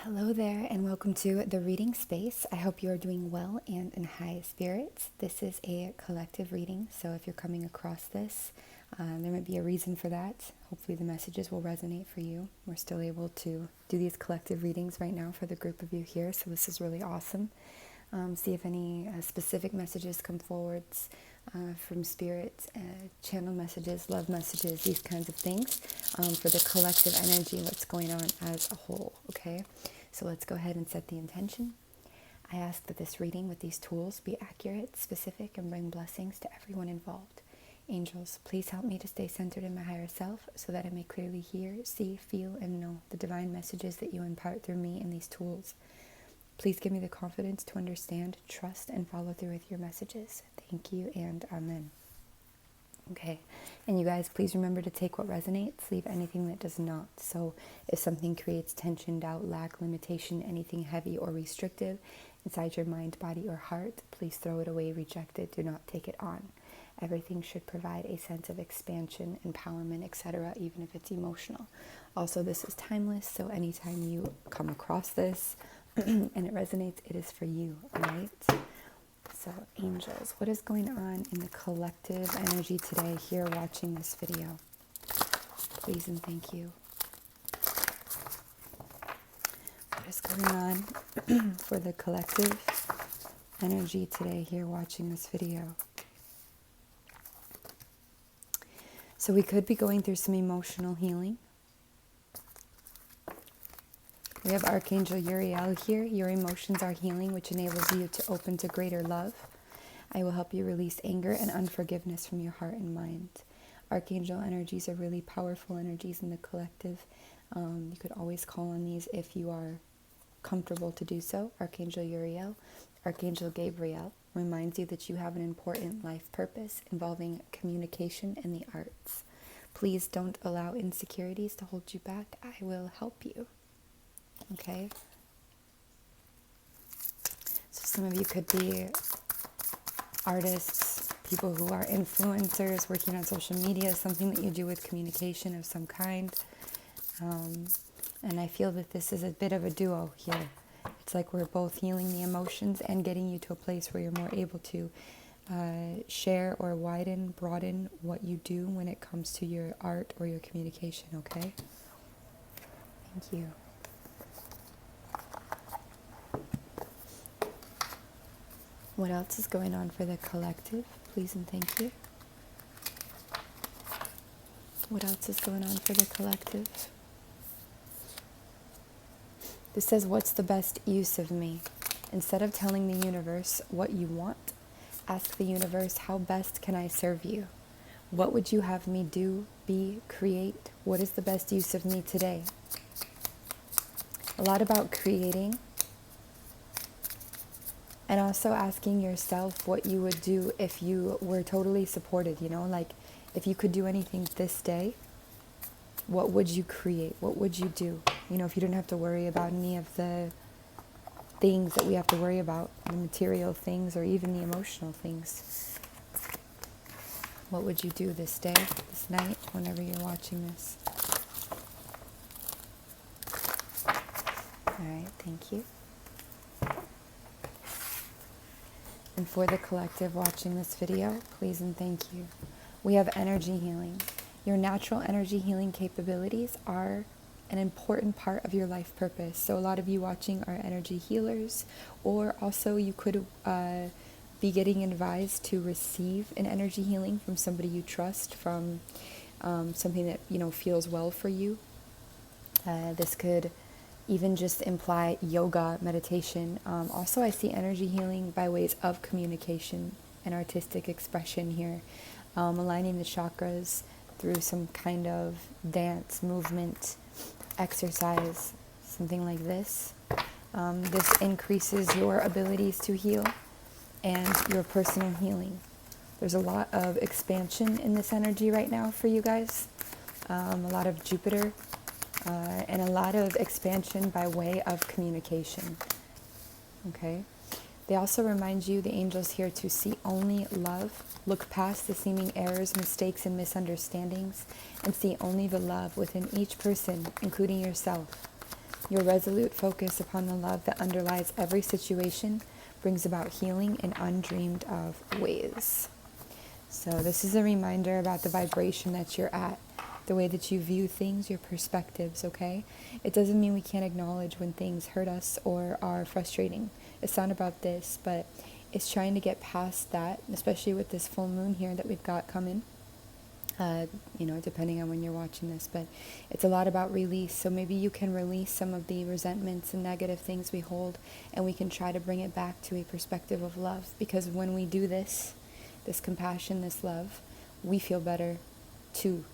Hello there, and welcome to the reading space. I hope you are doing well and in high spirits. This is a collective reading, so if you're coming across this, there might be a reason for that. Hopefully the messages will resonate for you. We're still able to do these collective readings right now for the group of you here, so this is really awesome. See if any specific messages come forwards from spirit, channel messages, love messages, these kinds of things for the collective energy, what's going on as a whole, okay? So let's go ahead and set the intention. I ask that this reading with these tools be accurate, specific, and bring blessings to everyone involved. Angels, please help me to stay centered in my higher self so that I may clearly hear, see, feel, and know the divine messages that you impart through me in these tools. Please give me the confidence to understand, trust, and follow through with your messages. Thank you, and amen. Okay, and you guys, please remember to take what resonates, leave anything that does not. So if something creates tension, doubt, lack, limitation, anything heavy or restrictive inside your mind, body, or heart, please throw it away, reject it, do not take it on. Everything should provide a sense of expansion, empowerment, etc., even if it's emotional. Also, this is timeless, so anytime you come across this and it resonates, it is for you, all right? So, angels, what is going on in the collective energy today here watching this video? Please and thank you. What is going on for the collective energy today here watching this video? So we could be going through some emotional healing. We have Archangel Uriel here. Your emotions are healing, which enables you to open to greater love. I will help you release anger and unforgiveness from your heart and mind. Archangel energies are really powerful energies in the collective. You could always call on these if you are comfortable to do so. Archangel Uriel, Archangel Gabriel reminds you that you have an important life purpose involving communication and the arts. Please don't allow insecurities to hold you back. I will help you. Okay? So some of you could be artists, people who are influencers, working on social media, something that you do with communication of some kind. And I feel that this is a bit of a duo here. It's like we're both healing the emotions and getting you to a place where you're more able to share or widen, broaden what you do when it comes to your art or your communication, okay? Thank you. What else is going on for the collective? Please and thank you. What else is going on for the collective? This says, what's the best use of me? Instead of telling the universe what you want, ask the universe, how best can I serve you? What would you have me do, be, create? What is the best use of me today? A lot about creating. And also asking yourself what you would do if you were totally supported, you know, like if you could do anything this day, what would you create? What would you do? You know, if you didn't have to worry about any of the things that we have to worry about, the material things or even the emotional things. What would you do this day, this night, whenever you're watching this? All right, thank you. And for the collective watching this video, please and thank you. We have energy healing. Your natural energy healing capabilities are an important part of your life purpose. So a lot of you watching are energy healers, or also you could be getting advised to receive an energy healing from somebody you trust, from something that, you know, feels well for you. This could even just imply yoga, meditation. Also, I see energy healing by ways of communication and artistic expression here. Aligning the chakras through some kind of dance, movement, exercise, something like this. This increases your abilities to heal and your personal healing. There's a lot of expansion in this energy right now for you guys. A lot of Jupiter. And a lot of expansion by way of communication. Okay? They also remind you, the angels here, to see only love, look past the seeming errors, mistakes, and misunderstandings, and see only the love within each person, including yourself. Your resolute focus upon the love that underlies every situation brings about healing in undreamed of ways. So this is a reminder about the vibration that you're at, the way that you view things, your perspectives, okay? It doesn't mean we can't acknowledge when things hurt us or are frustrating. It's not about this, but it's trying to get past that, especially with this full moon here that we've got coming. Depending on when you're watching this, but it's a lot about release. So maybe you can release some of the resentments and negative things we hold, and we can try to bring it back to a perspective of love. Because when we do this compassion, this love, we feel better too.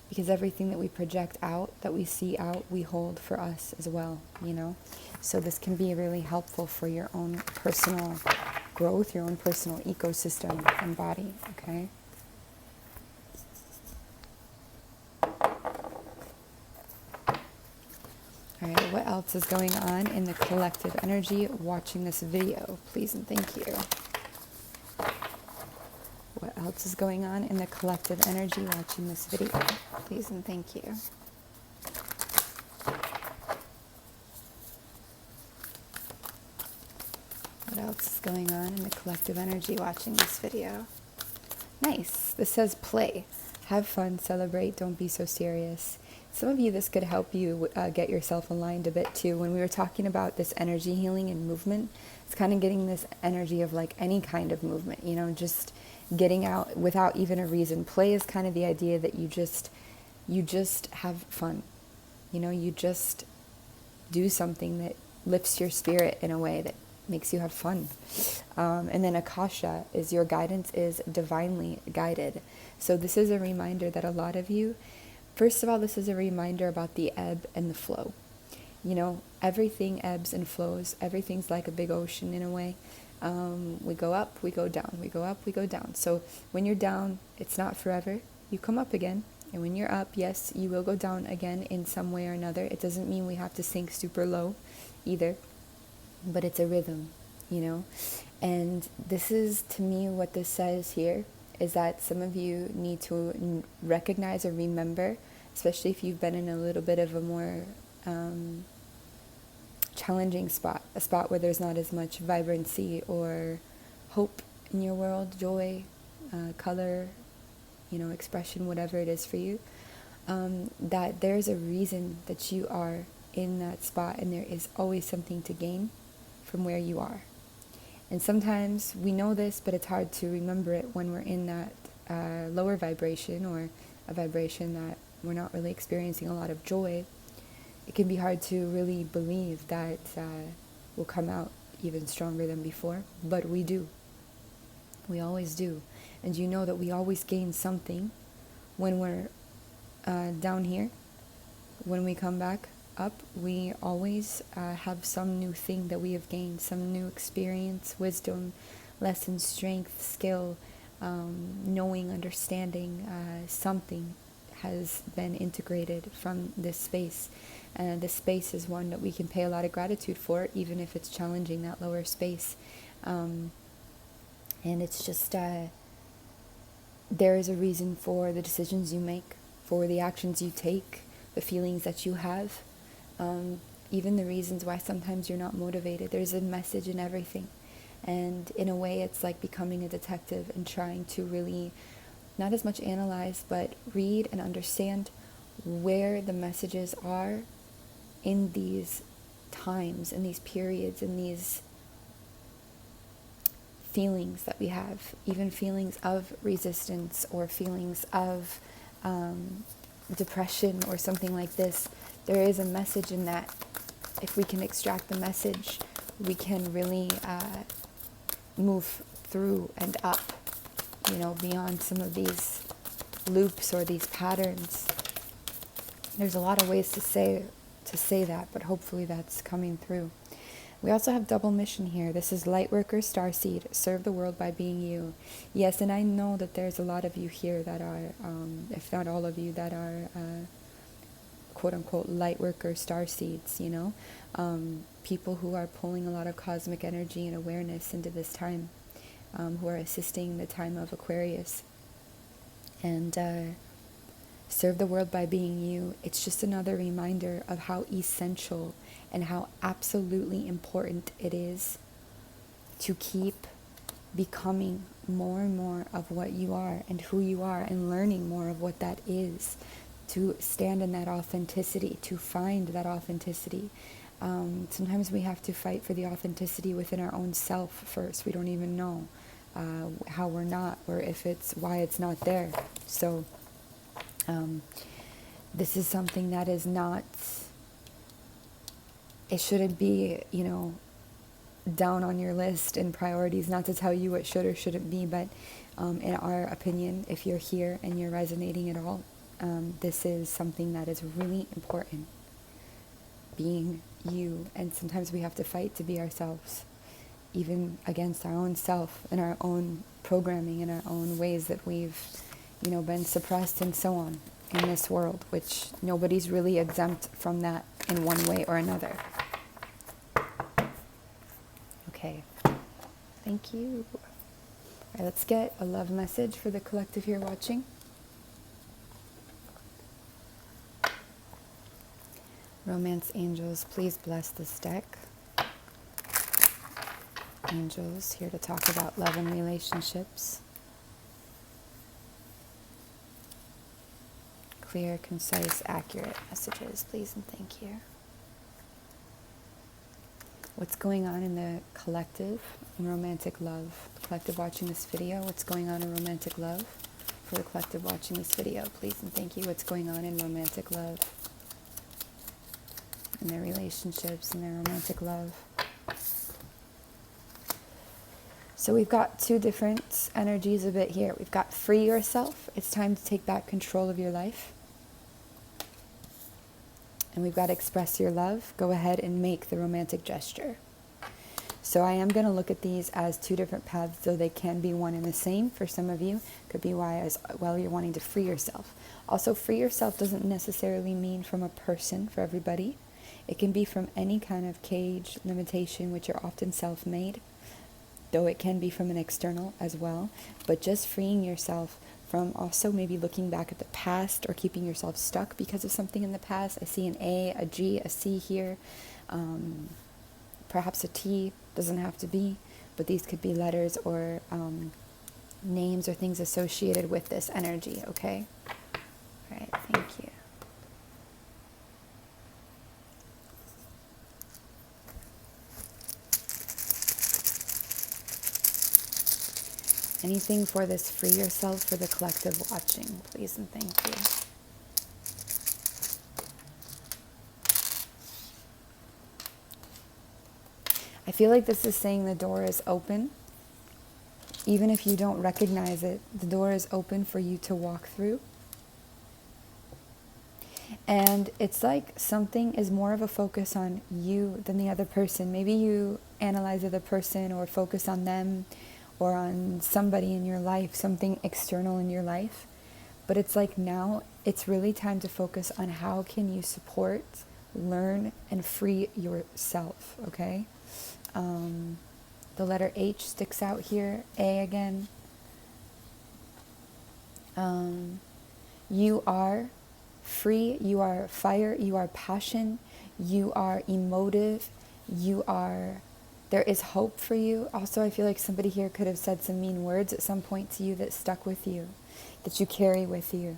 Because everything that we project out, that we see out, we hold for us as well, So this can be really helpful for your own personal growth, your own personal ecosystem and body, okay? All right, what else is going on in the collective energy watching this video? Please and thank you. What else is going on in the collective energy watching this video? Please and thank you. What else is going on in the collective energy watching this video? Nice. This says play. Have fun, celebrate, don't be so serious. Some of you, this could help you get yourself aligned a bit too. When we were talking about this energy healing and movement, it's kind of getting this energy of like any kind of movement, just getting out without even a reason. Play is kind of the idea that you just have fun. You just do something that lifts your spirit in a way that makes you have fun. And then Akasha is your guidance is divinely guided. So this is a reminder that a lot of you, first of all, this is a reminder about the ebb and the flow. Everything ebbs and flows. Everything's like a big ocean in a way. We go up, we go down. We go up, we go down. So when you're down, it's not forever. You come up again. And when you're up, yes, you will go down again in some way or another. It doesn't mean we have to sink super low either. But it's a rhythm, And this is, to me, what this says here is that some of you need to recognize or remember, especially if you've been in a little bit of a more challenging spot, a spot where there's not as much vibrancy or hope in your world, joy, color, expression, whatever it is for you, that there's a reason that you are in that spot, and there is always something to gain from where you are. And sometimes we know this, but it's hard to remember it when we're in that lower vibration, or a vibration that we're not really experiencing a lot of joy. It can be hard to really believe that we'll come out even stronger than before, but we do. We always do. And you know that we always gain something when we're down here. When we come back up, we always have some new thing that we have gained, some new experience, wisdom, lesson, strength, skill, knowing, understanding. Something has been integrated from this space. And this space is one that we can pay a lot of gratitude for, even if it's challenging, that lower space. And it's just, there is a reason for the decisions you make, for the actions you take, the feelings that you have, even the reasons why sometimes you're not motivated. There's a message in everything. And in a way, it's like becoming a detective and trying to really, not as much analyze, but read and understand where the messages are in these times, in these periods, in these feelings that we have, even feelings of resistance or feelings of depression or something like this. There is a message in that. If we can extract the message, we can really move through and up, beyond some of these loops or these patterns. There's a lot of ways to say that, but hopefully that's coming through. We also have double mission here. This is Lightworker Starseed, serve the world by being you. Yes, and I know that there's a lot of you here that are, if not all of you, that are quote-unquote Lightworker Starseeds, people who are pulling a lot of cosmic energy and awareness into this time, who are assisting the time of Aquarius. And serve the world by being you. It's just another reminder of how essential and how absolutely important it is to keep becoming more and more of what you are and who you are, and learning more of what that is, to stand in that authenticity, to find that authenticity. Sometimes we have to fight for the authenticity within our own self first. We don't even know how we're not, or if it's why it's not there. So this is something that is not, it shouldn't be, down on your list and priorities. Not to tell you what should or shouldn't be, but in our opinion, if you're here and you're resonating at all, this is something that is really important. Being you. And sometimes we have to fight to be ourselves, even against our own self and our own programming and our own ways that we've, been suppressed and so on in this world, which nobody's really exempt from that in one way or another. Okay, thank you. All right, let's get a love message for the collective here watching. Romance angels, please bless this deck. Angels here to talk about love and relationships. Clear, concise, accurate messages, please and thank you. What's going on in the collective in romantic love? The collective watching this video, what's going on in romantic love? For the collective watching this video, please and thank you. What's going on in romantic love? In their relationships, in their romantic love. So we've got two different energies a bit here. We've got free yourself. It's time to take back control of your life. And we've got express your love. Go ahead and make the romantic gesture. So I am going to look at these as two different paths, though they can be one and the same for some of you. Could be why as well you're wanting to free yourself. Also, free yourself doesn't necessarily mean from a person for everybody. It can be from any kind of cage, limitation, which are often self-made, though it can be from an external as well. But just freeing yourself from also maybe looking back at the past or keeping yourself stuck because of something in the past. I see an A, a G, a C here, perhaps a T, doesn't have to be, but these could be letters or names or things associated with this energy, okay? All right, thank you. Anything for this free yourself for the collective watching, please and thank you. I feel like this is saying the door is open. Even if you don't recognize it, the door is open for you to walk through. And it's like something is more of a focus on you than the other person. Maybe you analyze the other person or focus on them, or on somebody in your life, something external in your life. But it's like now it's really time to focus on how can you support, learn, and free yourself, okay? The letter H sticks out here, A again. You are free, you are fire, you are passion, you are emotive, there is hope for you. Also, I feel like somebody here could have said some mean words at some point to you that stuck with you, that you carry with you.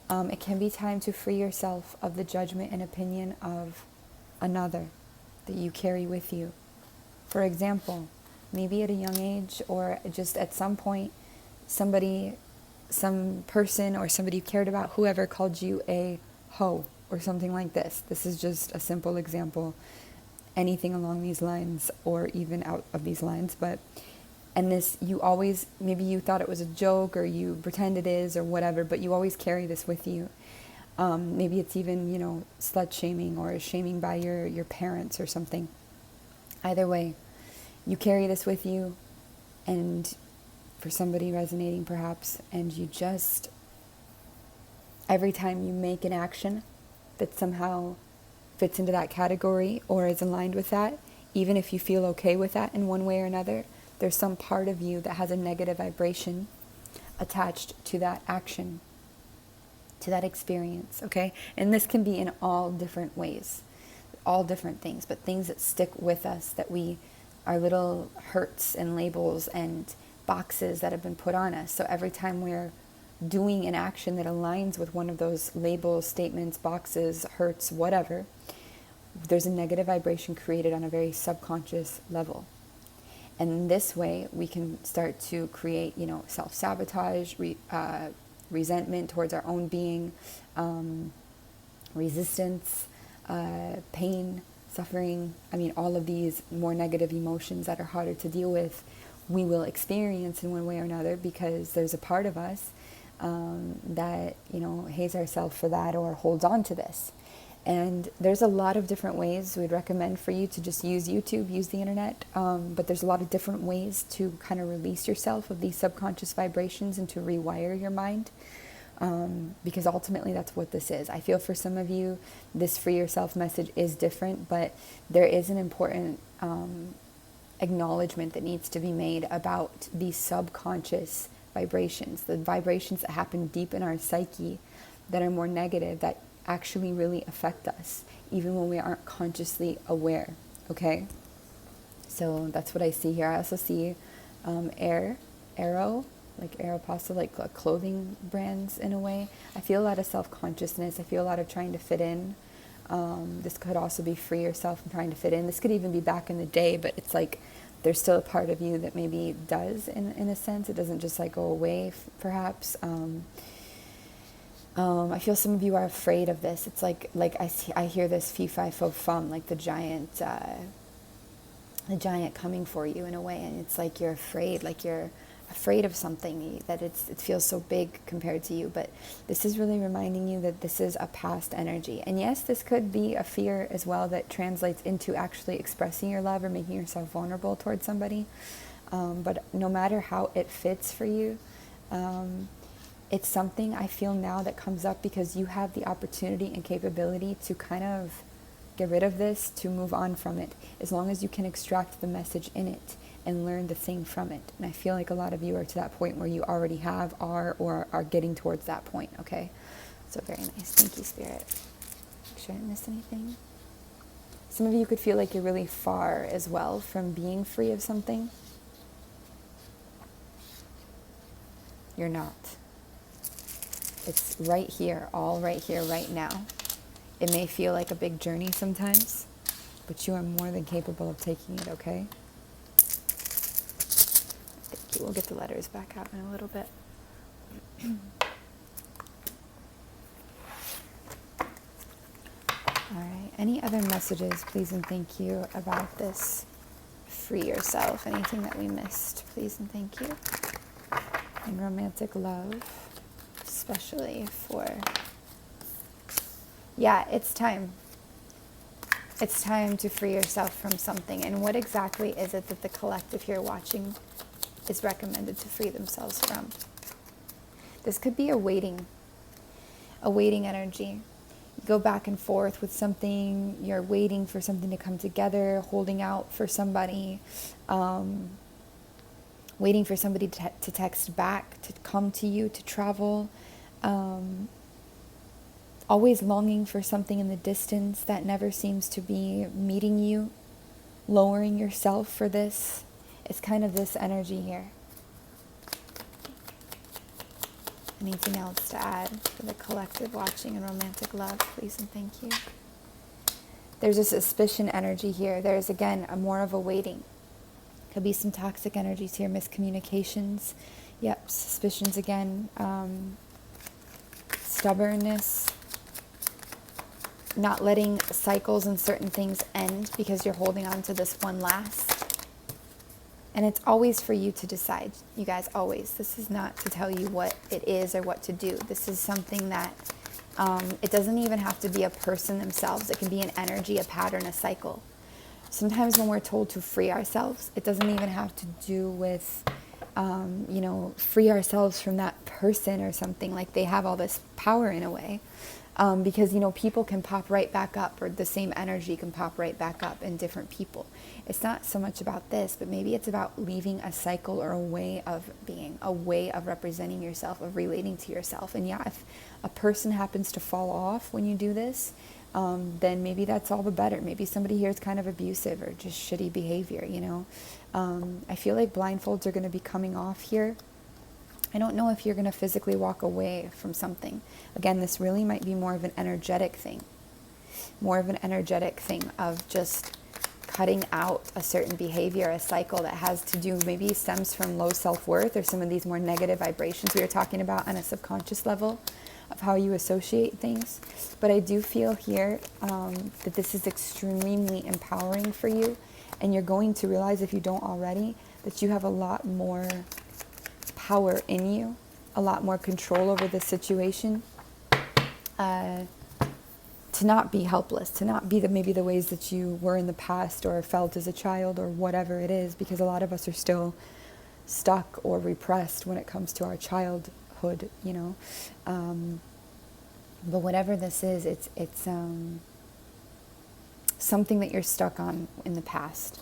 It can be time to free yourself of the judgment and opinion of another that you carry with you. For example, maybe at a young age or just at some point, some person or somebody you cared about, whoever called you a hoe or something like this. This is just a simple example. Anything along these lines or even out of these lines, and this, you always, maybe you thought it was a joke or you pretend it is or whatever, but you always carry this with you. Maybe it's even, slut shaming or shaming by your parents or something. Either way, you carry this with you, and for somebody resonating perhaps, and you just, every time you make an action that somehow fits into that category or is aligned with that, even if you feel okay with that in one way or another, there's some part of you that has a negative vibration attached to that action, to that experience, okay? And this can be in all different ways, all different things, but things that stick with us, that we are little hurts and labels and boxes that have been put on us. So every time we're doing an action that aligns with one of those labels, statements, boxes, hurts, whatever, there's a negative vibration created on a very subconscious level. And in this way, we can start to create, self-sabotage, resentment towards our own being, resistance, pain, suffering. I mean, all of these more negative emotions that are harder to deal with, we will experience in one way or another, because there's a part of us that, hates ourselves for that or holds on to this. And there's a lot of different ways we'd recommend for you to just use YouTube, use the internet. But there's a lot of different ways to kind of release yourself of these subconscious vibrations and to rewire your mind. Because ultimately that's what this is. I feel for some of you, this free yourself message is different, but there is an important acknowledgement that needs to be made about these subconscious vibrations, the vibrations that happen deep in our psyche that are more negative, that actually really affect us, even when we aren't consciously aware, okay? So that's what I see here. I also see Arrow, like Aeropostale, like clothing brands in a way. I feel a lot of self-consciousness. I feel a lot of trying to fit in. This could also be free yourself and trying to fit in. This could even be back in the day, but it's like there's still a part of you that maybe does in a sense. It doesn't just like go away, perhaps. I feel some of you are afraid of this. It's like I hear this fee fi fo fum, like the giant coming for you in a way, and it's like you're afraid of something, that it feels so big compared to you. But this is really reminding you that this is a past energy. And yes, this could be a fear as well that translates into actually expressing your love or making yourself vulnerable towards somebody. But no matter how it fits for you, it's something I feel now that comes up because you have the opportunity and capability to kind of get rid of this, to move on from it, as long as you can extract the message in it and learn the thing from it. And I feel like a lot of you are to that point where you already are or are getting towards that point, okay? So very nice. Thank you, Spirit. Make sure I didn't miss anything. Some of you could feel like you're really far as well from being free of something. You're not. It's right here, all right here, right now. It may feel like a big journey sometimes, but you are more than capable of taking it, okay? Thank you. We'll get the letters back out in a little bit. All right. Any other messages, please and thank you, about this free yourself? Anything that we missed, please and thank you. And romantic love. Especially for, it's time. It's time to free yourself from something. And what exactly is it that the collective here watching is recommended to free themselves from? This could be a waiting energy. You go back and forth with something, you're waiting for something to come together, holding out for somebody, waiting for somebody to text back, to come to you, to travel. Always longing for something in the distance that never seems to be meeting you, lowering yourself for this. It's kind of this energy here. Anything else to add for the collective watching and romantic love, please and thank you. There's a suspicion energy here. There's, again, more of a waiting. Could be some toxic energies here, miscommunications. Yep, suspicions again. Stubbornness, not letting cycles and certain things end because you're holding on to this one last. And it's always for you to decide, you guys, always. This is not to tell you what it is or what to do. This is something that, it doesn't even have to be a person themselves. It can be an energy, a pattern, a cycle. Sometimes when we're told to free ourselves, it doesn't even have to do with free ourselves from that person or something, like they have all this power in a way. Because, you know, people can pop right back up, or the same energy can pop right back up in different people. It's not so much about this, but maybe it's about leaving a cycle or a way of being, a way of representing yourself, of relating to yourself. And yeah, if a person happens to fall off when you do this, then maybe that's all the better. Maybe somebody here is kind of abusive or just shitty behavior, you know. I feel like blindfolds are going to be coming off here. I don't know if you're going to physically walk away from something. Again, this really might be more of an energetic thing. More of an energetic thing of just cutting out a certain behavior, a cycle that has to do, maybe stems from low self-worth or some of these more negative vibrations we were talking about on a subconscious level of how you associate things. But I do feel here that this is extremely empowering for you. And you're going to realize, if you don't already, that you have a lot more power in you, a lot more control over the situation, to not be helpless, to not be maybe the ways that you were in the past or felt as a child or whatever it is, because a lot of us are still stuck or repressed when it comes to our childhood, you know. But whatever this is, it's something that you're stuck on in the past.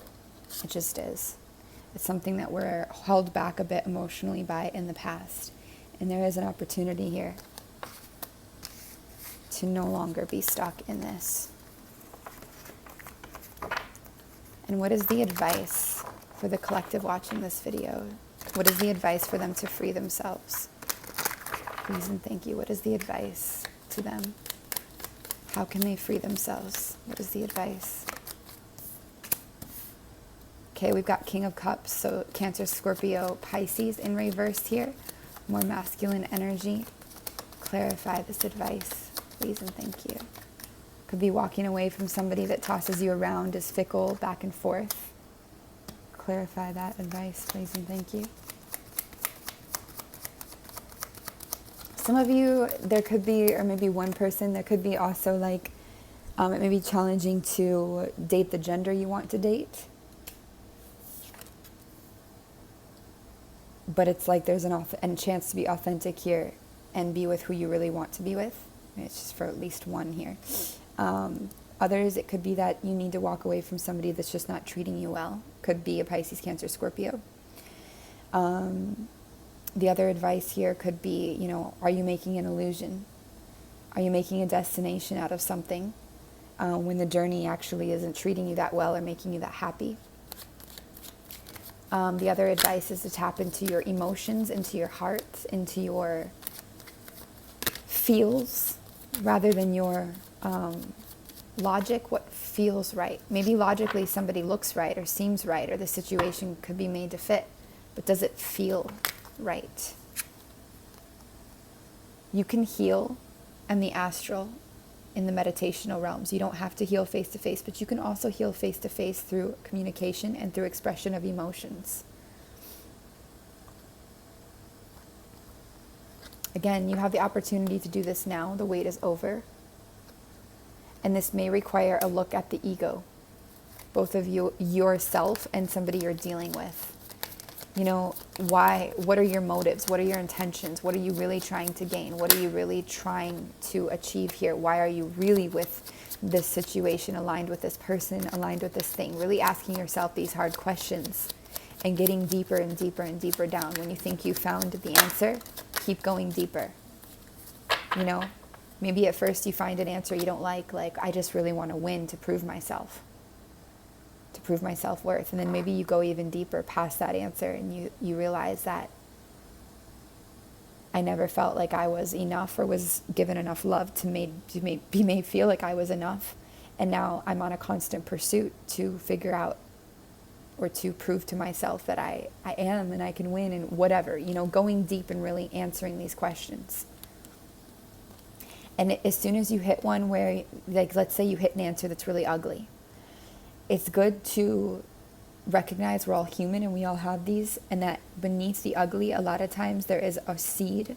It just is. It's something that we're held back a bit emotionally by in the past. And there is an opportunity here to no longer be stuck in this. And what is the advice for the collective watching this video? What is the advice for them to free themselves? Please and thank you. What is the advice to them? How can they free themselves? What is the advice? Okay, we've got King of Cups, so Cancer, Scorpio, Pisces in reverse here. More masculine energy. Clarify this advice, please and thank you. Could be walking away from somebody that tosses you around, is fickle, back and forth. Clarify that advice, please and thank you. Some of you, there could be, or maybe one person, there could be also like, it may be challenging to date the gender you want to date. But it's like there's a chance to be authentic here and be with who you really want to be with. It's just for at least one here. Others, it could be that you need to walk away from somebody that's just not treating you well. Could be a Pisces, Cancer, Scorpio. The other advice here could be, you know, are you making an illusion? Are you making a destination out of something when the journey actually isn't treating you that well or making you that happy? The other advice is to tap into your emotions, into your heart, into your feels, rather than your logic, what feels right. Maybe logically somebody looks right or seems right, or the situation could be made to fit, but does it feel right? You can heal in the astral, in the meditational realms. You don't have to heal face to face, but you can also heal face to face through communication and through expression of emotions. Again, you have the opportunity to do this now. The wait is over. And this may require a look at the ego, both of you, yourself and somebody you're dealing with. You know, why? What are your motives? What are your intentions? What are you really trying to gain? What are you really trying to achieve here? Why are you really with this situation, aligned with this person, aligned with this thing? Really asking yourself these hard questions and getting deeper and deeper and deeper down. When you think you found the answer, keep going deeper. You know, maybe at first you find an answer you don't like I just really want to win to prove myself. To prove my self-worth. And then maybe you go even deeper past that answer and you realize that I never felt like I was enough or was given enough love to be made feel like I was enough. And now I'm on a constant pursuit to figure out or to prove to myself that I am and I can win and whatever, you know, going deep and really answering these questions. And as soon as you hit one where, like, let's say you hit an answer that's really ugly, it's good to recognize we're all human and we all have these, and that beneath the ugly, a lot of times there is a seed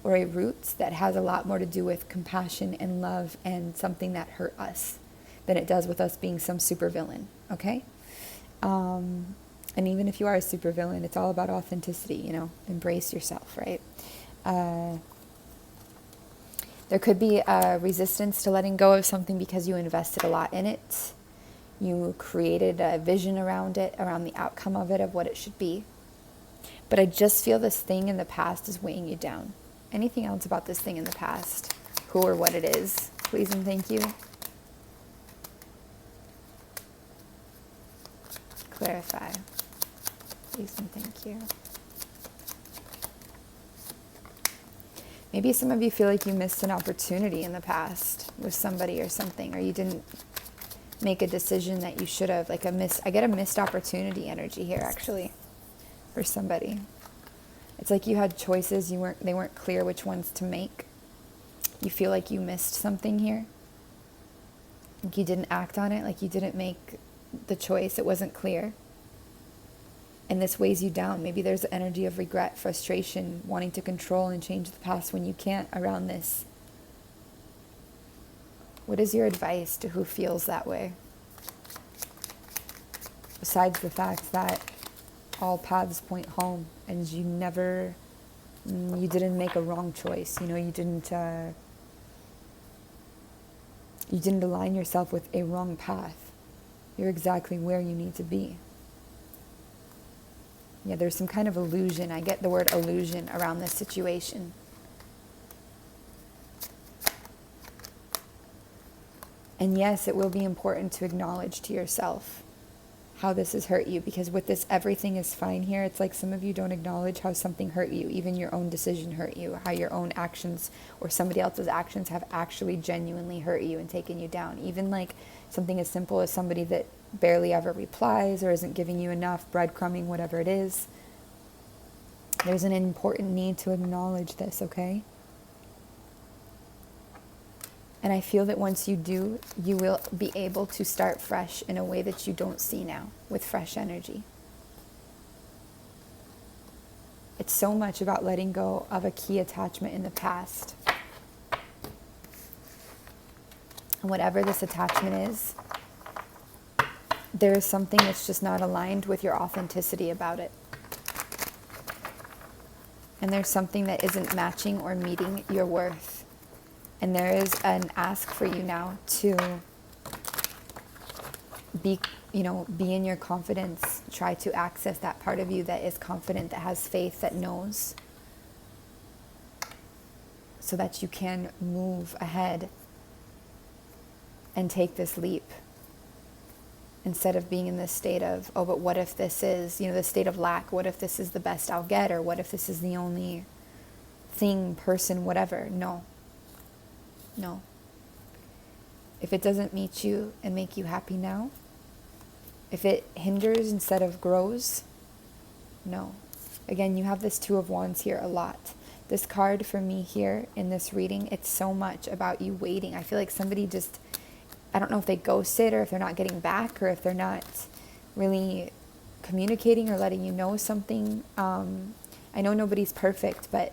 or a root that has a lot more to do with compassion and love and something that hurt us than it does with us being some supervillain, okay? And even if you are a supervillain, it's all about authenticity, you know, embrace yourself, right? There could be a resistance to letting go of something because you invested a lot in it. You created a vision around it, around the outcome of it, of what it should be. But I just feel this thing in the past is weighing you down. Anything else about this thing in the past? Who or what it is? Please and thank you. Clarify. Please and thank you. Maybe some of you feel like you missed an opportunity in the past with somebody or something, or you didn't make a decision that you should have. Like I get a missed opportunity energy here, actually, for somebody. It's like you had choices, they weren't clear which ones to make. You feel like you missed something here. Like you didn't act on it, like you didn't make the choice, it wasn't clear. And this weighs you down. Maybe there's the energy of regret, frustration, wanting to control and change the past when you can't around this. What is your advice to who feels that way? Besides the fact that all paths point home and you didn't make a wrong choice. You didn't align yourself with a wrong path. You're exactly where you need to be. Yeah, there's some kind of illusion. I get the word illusion around this situation. And yes, it will be important to acknowledge to yourself how this has hurt you, because with this everything is fine here, it's like some of you don't acknowledge how something hurt you, even your own decision hurt you, how your own actions or somebody else's actions have actually genuinely hurt you and taken you down. Even like something as simple as somebody that barely ever replies or isn't giving you enough, breadcrumbing, whatever it is. There's an important need to acknowledge this, okay? And I feel that once you do, you will be able to start fresh in a way that you don't see now, with fresh energy. It's so much about letting go of a key attachment in the past. And whatever this attachment is, there is something that's just not aligned with your authenticity about it. And there's something that isn't matching or meeting your worth. And there is an ask for you now to be in your confidence. Try to access that part of you that is confident, that has faith, that knows, so that you can move ahead and take this leap. Instead of being in this state of, oh, but what if this is, the state of lack? What if this is the best I'll get? Or what if this is the only thing, person, whatever? No. If it doesn't meet you and make you happy now, if it hinders instead of grows, no. Again, you have this Two of Wands here a lot. This card for me here in this reading, it's so much about you waiting. I feel like somebody just, I don't know if they ghosted or if they're not getting back or if they're not really communicating or letting you know something. I know nobody's perfect, but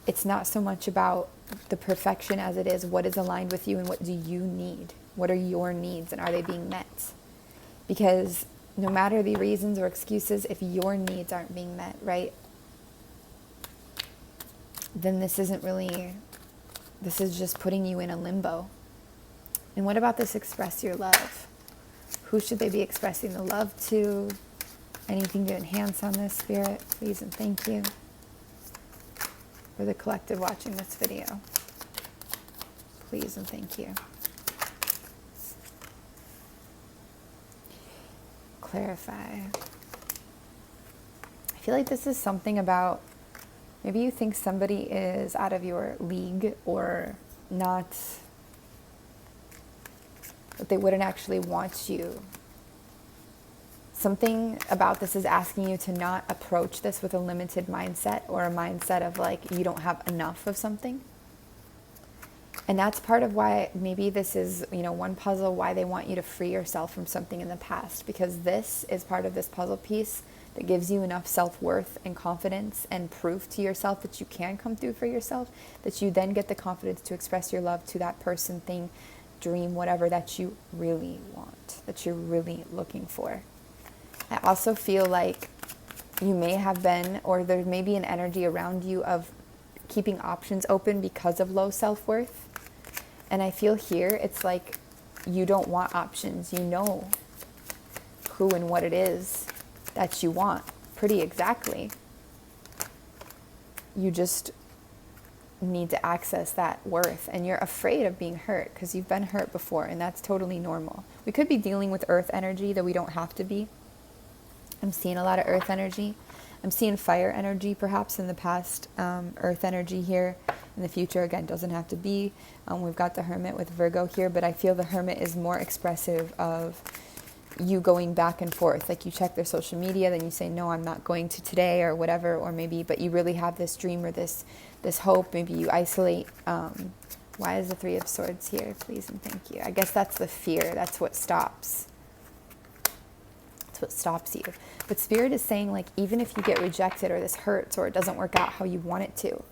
it's not so much about the perfection as it is what is aligned with you and what do you need? What are your needs and are they being met? Because no matter the reasons or excuses, if your needs aren't being met, right, then this is just putting you in a limbo. And what about this express your love? Who should they be expressing the love to? Anything to enhance on this, Spirit? Please and thank you. For the collective watching this video, please and thank you. Clarify. I feel like this is something about, maybe you think somebody is out of your league or not, that they wouldn't actually want you. Something about this is asking you to not approach this with a limited mindset or a mindset of like you don't have enough of something. And that's part of why maybe this is, one puzzle, why they want you to free yourself from something in the past, because this is part of this puzzle piece that gives you enough self-worth and confidence and proof to yourself that you can come through for yourself, that you then get the confidence to express your love to that person, thing, dream, whatever that you really want, that you're really looking for. I also feel like you may have been, or there may be an energy around you of keeping options open because of low self-worth. And I feel here, it's like you don't want options. You know who and what it is that you want pretty exactly. You just need to access that worth, and you're afraid of being hurt because you've been hurt before, and that's totally normal. We could be dealing with earth energy, though we don't have to be. I'm seeing a lot of earth energy. I'm seeing fire energy perhaps in the past, earth energy here in the future. Again, doesn't have to be. We've got the Hermit with Virgo here, but I feel the Hermit is more expressive of you going back and forth. Like you check their social media, then you say, no, I'm not going to today or whatever, or maybe, but you really have this dream or this hope. Maybe you isolate. Why is the Three of Swords here? Please and thank you. I guess that's the fear. That's what stops. That's what stops you. But Spirit is saying, like, even if you get rejected or this hurts or it doesn't work out how you want it to,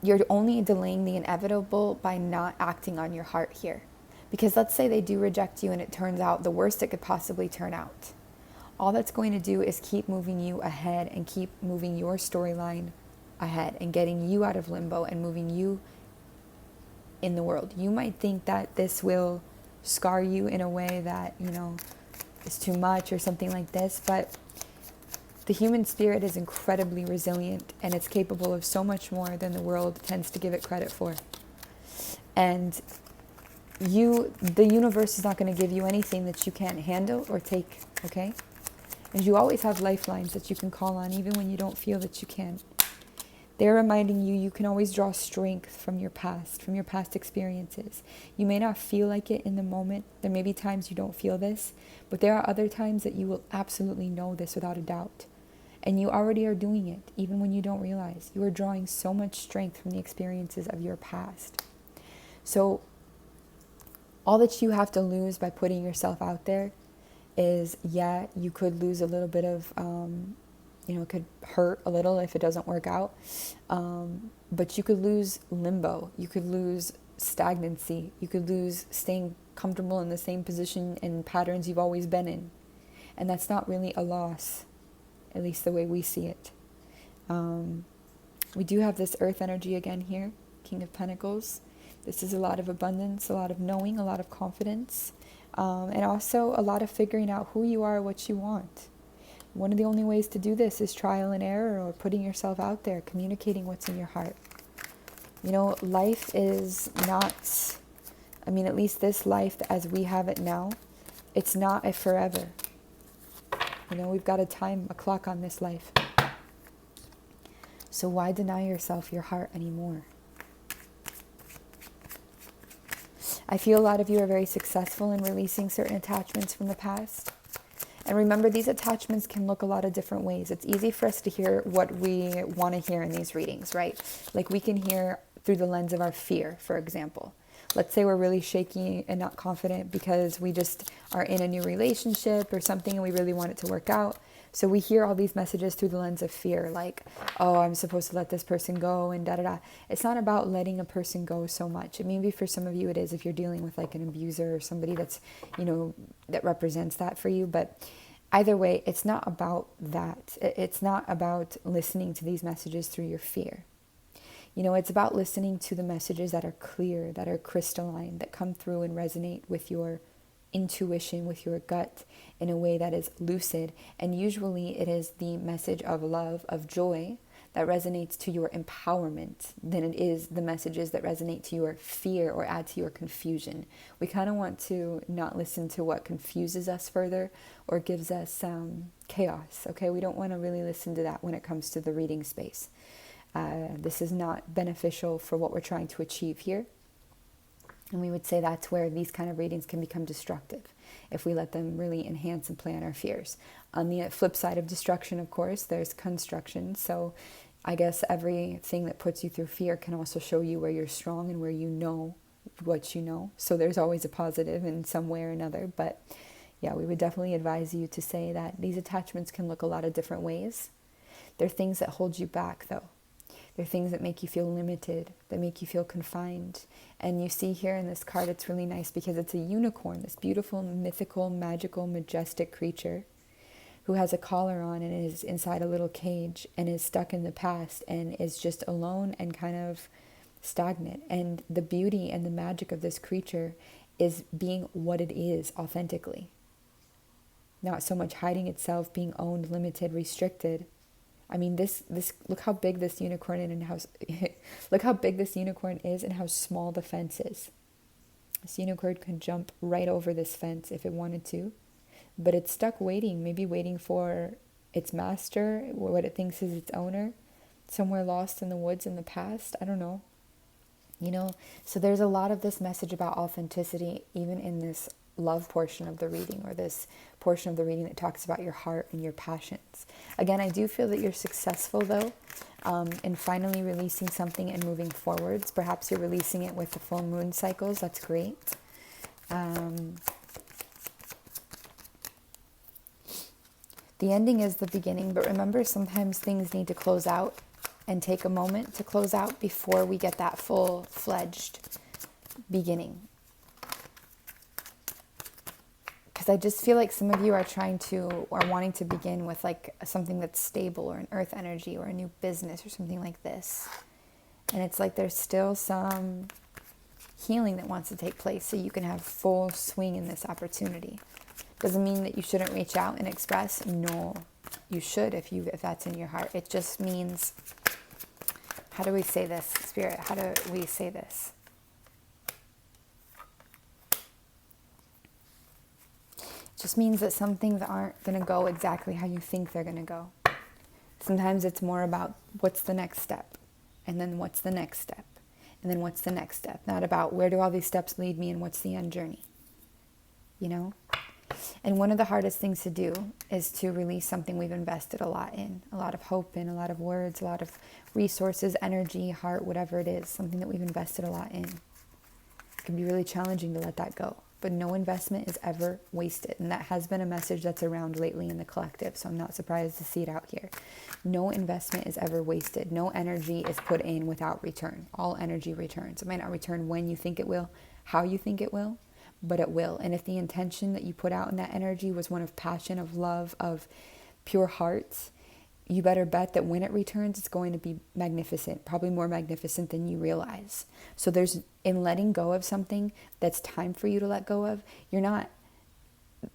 you're only delaying the inevitable by not acting on your heart here. Because let's say they do reject you and it turns out the worst it could possibly turn out. All that's going to do is keep moving you ahead and keep moving your storyline ahead and getting you out of limbo and moving you in the world. You might think that this will scar you in a way that, you know, is too much or something like this, but the human spirit is incredibly resilient and it's capable of so much more than the world tends to give it credit for. And the universe is not going to give you anything that you can't handle or take, okay? And you always have lifelines that you can call on even when you don't feel that you can. They're reminding you you can always draw strength from your past experiences. You may not feel like it in the moment. There may be times you don't feel this, but there are other times that you will absolutely know this without a doubt. And you already are doing it, even when you don't realize. You are drawing so much strength from the experiences of your past. So all that you have to lose by putting yourself out there is, yeah, you could lose a little bit of, it could hurt a little if it doesn't work out. But you could lose limbo. You could lose stagnancy. You could lose staying comfortable in the same position and patterns you've always been in. And that's not really a loss, at least the way we see it. We do have this earth energy again here, King of Pentacles. This is a lot of abundance, a lot of knowing, a lot of confidence, and also a lot of figuring out who you are, what you want. One of the only ways to do this is trial and error or putting yourself out there, communicating what's in your heart. You know, life is not, at least this life as we have it now, it's not a forever. You know, we've got a clock on this life. So why deny yourself your heart anymore? I feel a lot of you are very successful in releasing certain attachments from the past. And remember, these attachments can look a lot of different ways. It's easy for us to hear what we want to hear in these readings, right? Like we can hear through the lens of our fear, for example. Let's say we're really shaky and not confident because we just are in a new relationship or something and we really want it to work out. So we hear all these messages through the lens of fear, like, oh, I'm supposed to let this person go and da-da-da. It's not about letting a person go so much. Maybe for some of you it is if you're dealing with like an abuser or somebody that's, that represents that for you. But either way, it's not about that. It's not about listening to these messages through your fear. It's about listening to the messages that are clear, that are crystalline, that come through and resonate with your intuition, with your gut in a way that is lucid. And usually it is the message of love, of joy that resonates to your empowerment than it is the messages that resonate to your fear or add to your confusion. We kind of want to not listen to what confuses us further or gives us chaos, okay? We don't want to really listen to that when it comes to the reading space. This is not beneficial for what we're trying to achieve here. And we would say that's where these kind of readings can become destructive if we let them really enhance and play on our fears. On the flip side of destruction, of course, there's construction. So I guess everything that puts you through fear can also show you where you're strong and where you know what you know. So there's always a positive in some way or another. But yeah, we would definitely advise you to say that these attachments can look a lot of different ways. They're things that hold you back, though. They're things that make you feel limited, that make you feel confined. And you see here in this card, it's really nice because it's a unicorn, this beautiful, mythical, magical, majestic creature who has a collar on and is inside a little cage and is stuck in the past and is just alone and kind of stagnant. And the beauty and the magic of this creature is being what it is authentically. Not so much hiding itself, being owned, limited, restricted. I mean, this look how big this unicorn is and how look how big this unicorn is and how small the fence is. This unicorn could jump right over this fence if it wanted to, but it's stuck waiting, maybe waiting for its master, what it thinks is its owner, somewhere lost in the woods in the past. I don't know. You know, so there's a lot of this message about authenticity, even in this love portion of the reading, or this portion of the reading that talks about your heart and your passions. Again, I do feel that you're successful, though, in finally releasing something and moving forwards. Perhaps you're releasing it with the full moon cycles. That's great. The ending is the beginning, but remember, sometimes things need to close out and take a moment to close out before we get that full-fledged beginning. Because I just feel like some of you are wanting to begin with like something that's stable, or an earth energy, or a new business, or something like this. And it's like there's still some healing that wants to take place so you can have full swing in this opportunity. Doesn't mean that you shouldn't reach out and express. No, you should if that's in your heart. It just means, how do we say this, Spirit? How do we say this? It just means that some things aren't going to go exactly how you think they're going to go. Sometimes it's more about what's the next step, and then what's the next step, and then what's the next step. Not about where do all these steps lead me and what's the end journey. You know? And one of the hardest things to do is to release something we've invested a lot in, a lot of hope in, a lot of words, a lot of resources, energy, heart, whatever it is, something that we've invested a lot in. It can be really challenging to let that go, but no investment is ever wasted. And that has been a message that's around lately in the collective, so I'm not surprised to see it out here. No investment is ever wasted. No energy is put in without return. All energy returns. It might not return when you think it will, how you think it will, but it will. And if the intention that you put out in that energy was one of passion, of love, of pure hearts, you better bet that when it returns, it's going to be magnificent, probably more magnificent than you realize. So there's, in letting go of something that's time for you to let go of, you're not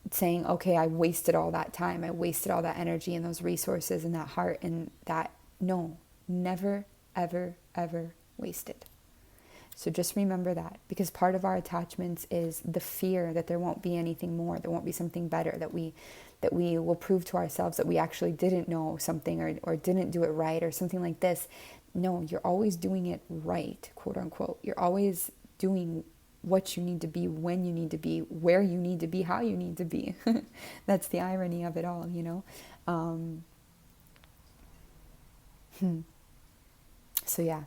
saying, okay, I wasted all that time, I wasted all that energy and those resources and that heart and that. No, never, ever, ever wasted. So just remember that, because part of our attachments is the fear that there won't be anything more, there won't be something better, that we will prove to ourselves that we actually didn't know something, or didn't do it right, or something like this. No, you're always doing it right, quote unquote. You're always doing what you need to be, when you need to be, where you need to be, how you need to be. That's the irony of it all, you know. So yeah.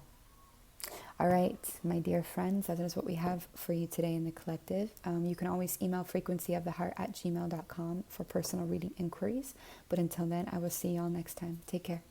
All right, my dear friends, that is what we have for you today in the collective. You can always email FrequencyOfTheHeart@gmail.com for personal reading inquiries. But until then, I will see you all next time. Take care.